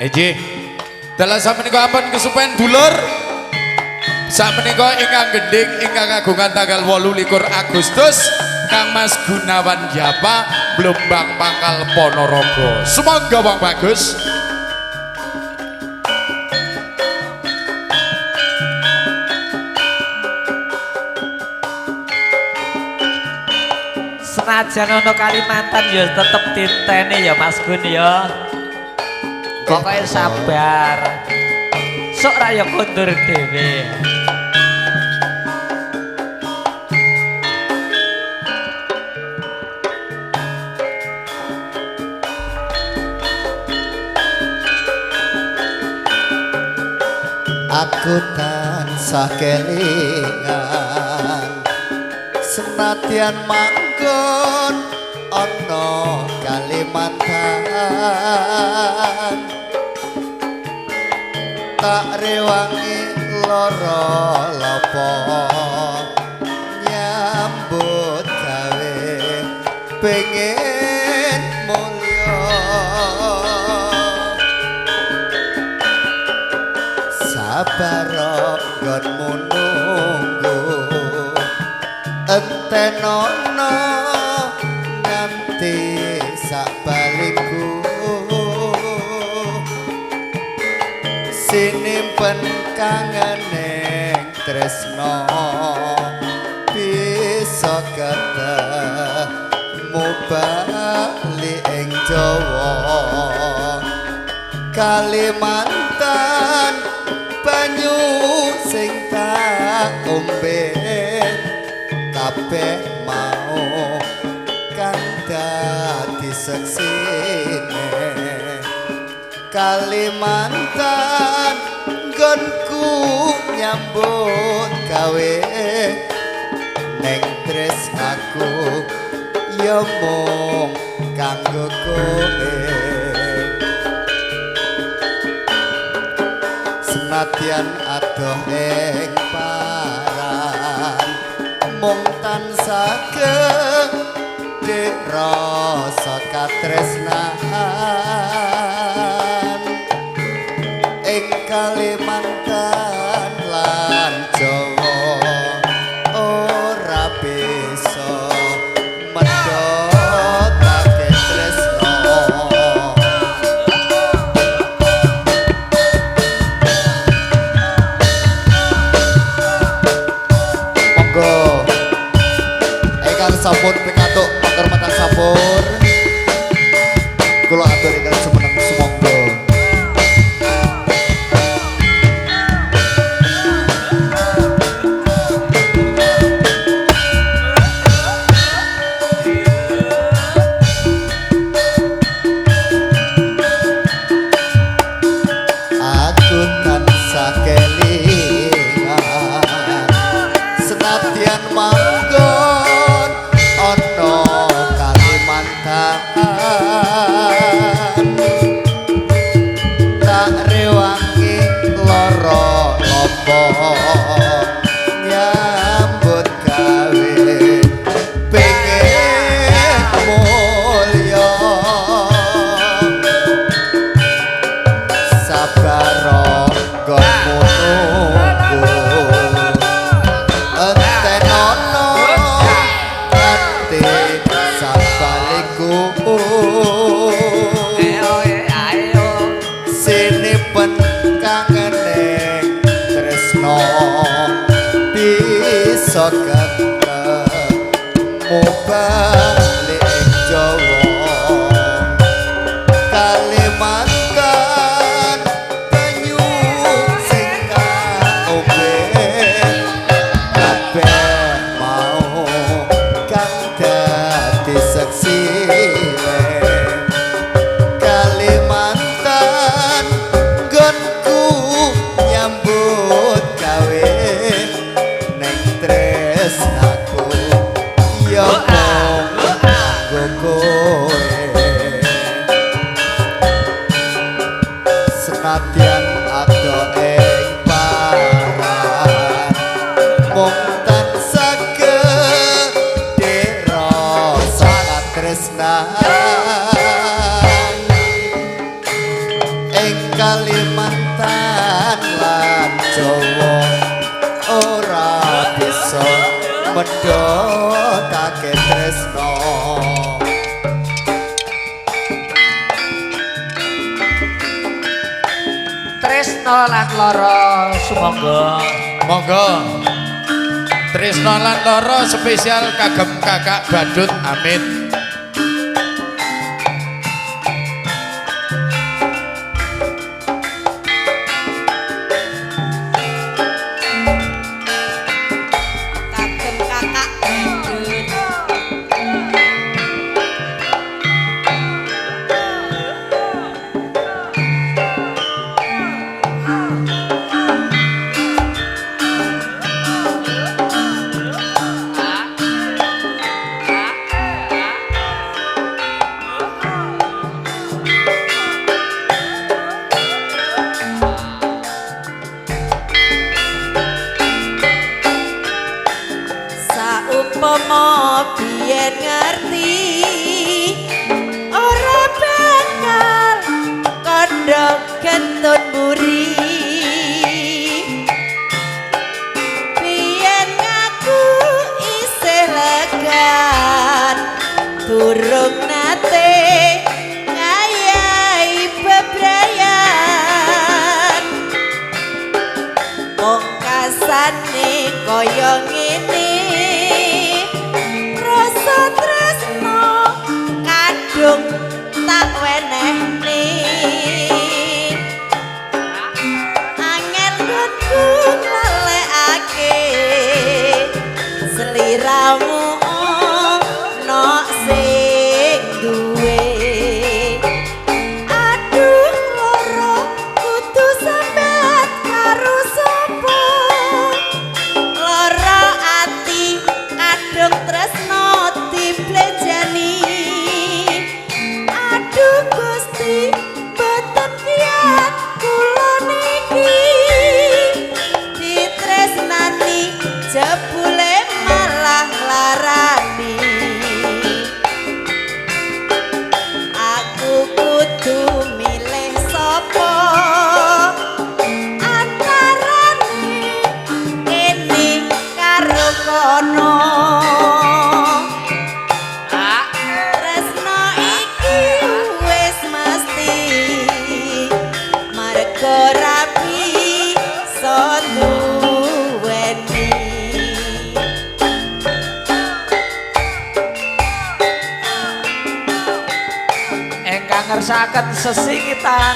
Nggih. Dalah samenika ampun kesupen dulur. Samenika ingkang gendhing ingkang kagungan tanggal 28 Agustus Kang Mas Gunawan Japa Blombang Pangkal Ponorogo. Sumangga Bang Bagus. Senajan ono Kalimantan ya tetep diteni ya Mas Gun ya. Pokoknya sabar. Sok ra ya kondur dhewe. Aku tansah kelingan senadyan manggon ana Kalimantan tak rewangi lara lapa nyambut gawe pengen mulya sabar nggonmu nunggu entenono nganti sakbaliku sinimpen kangeneng tresno bisa ketemu bali ing Jawa Kalimantan banyu sing tak ombe kabeh mau kang dadi seksine Kalimantan nggonku nyambut gawe neng tresnaku ya mung kanggo kowe senadyan adoh ing paran mung tansah gedhe rasa katresnan ing Kalimantan lan Jawa ora bisa medhotake tresno monggo ingkang sampun pingatuk penghormatan sampur kula aturi kalian semeneng sumangga aku tansah kelingan senadyan manggon ana Kalimantan tak rewangi lara lapa nyambut gawe pengen mulya sabar nggonmu nunggu entenono ati sabaliku sinipen kangeneng tresno bisa ketemu bali ing Jawa Kalimantan banyu sing tak ombe kabeh mau kang dadi seksine Kalimantan nggonku nyambut gawe neng tresnaku ya mung kanggo kowe senadyan adoh ing paran mung tansah gedhe rasa katresnan ing Kalimantan lan Jawa ora bisa medhotake tresno. Tresno lan lara sumangga. Monggo. Tresno lan lara spesial kagem Kakak Badut Amit. Kagem kakak Badut. Saumpama biyen ngerti ora bakal kandha kentut buri. Biyen ngaku isih legan durung nate ngayahi bebrayan. Pungkasane kaya ngene rasa tresno kadung tak wenehne. Angel nggonku nglelekake sliramu nok sing duwe. Aduh lara kudu sambat karo sapa. Lara ati kadung tresno diblejani. Aduh Gusti boten kiat kula niki ditresnani jebule malah larani. Aku kudu milih sapa antarane kene karo kono. Tresno iki wis mesti merga rabi so duweni. Engkang ngersaken sesingitan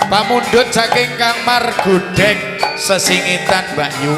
Pamundhut saking Kang Margodeng sesingitan Mbak Yu.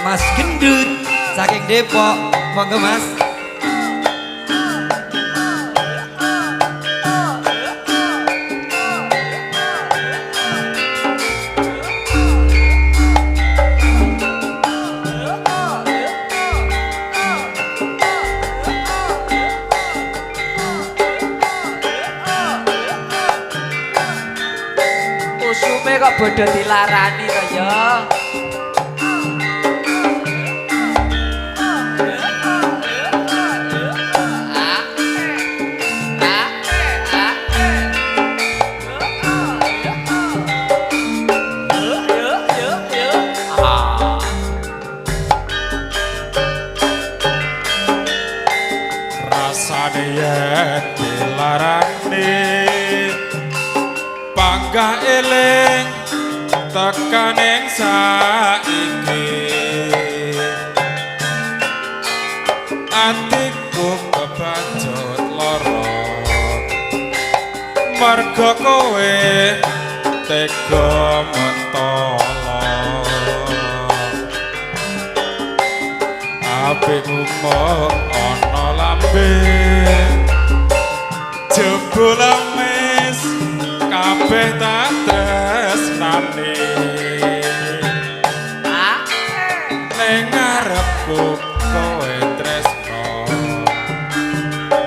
Mas Gendut saking Depok, monggo Mas. Usume kok bodo dilarani to ya. Rasane yen dilarani panggah eling tekaning saiki atiku kebacut lara merga kowe tega mentolo apik umuk ana lambe jebul amis kabeh tak tresnani ning ngarepku kowe tresno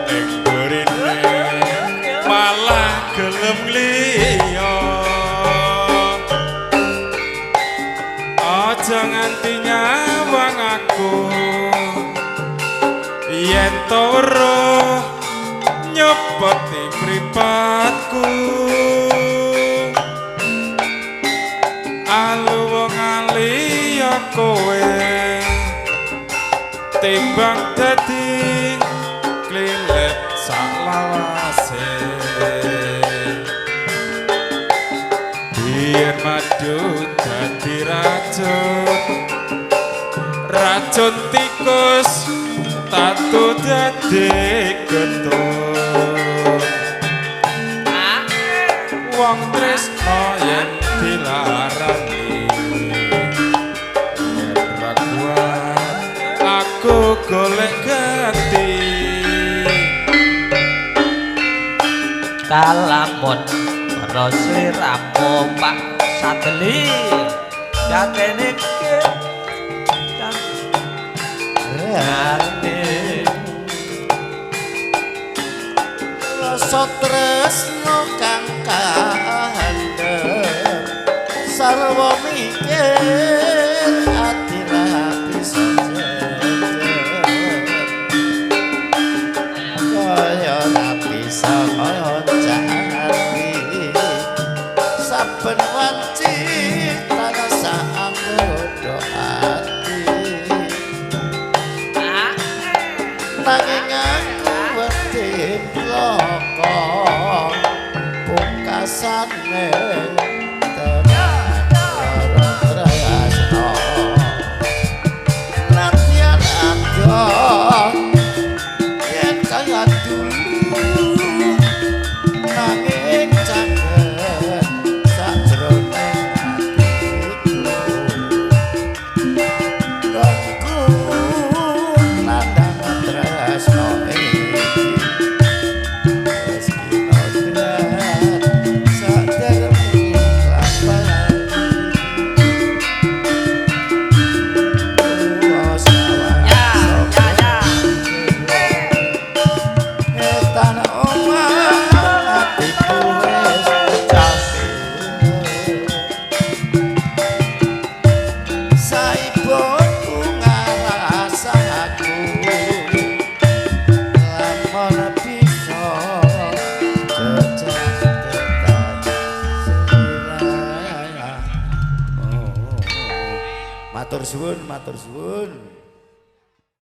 ning burine malah gelem liya aja nganti nyawang aku yen to weruh nyepeti mripatku alu wong liya kowe timbang dadi klilet saklawase biyen madu dadi racun tikus tatu dadi getut wong tresno yen dilarani yen ra kuat aku golek ganti Kalamun sliramu Pak Sadeli datene rasa tresno kang kandhep sarwa mikir ati ra bisa kaya ra bisa ngoncani saben wanci tanasa anggodo ati nanging aku wedi bloko pungkasane latihan adon yen kaya dulu nanging caket sajroning atiku aku nandang tresno iki wis kinodrat sadereng lampahan etan omah atiku wis capek saibonku ngarasaku lamun bisa kecaketan sirah matur suwun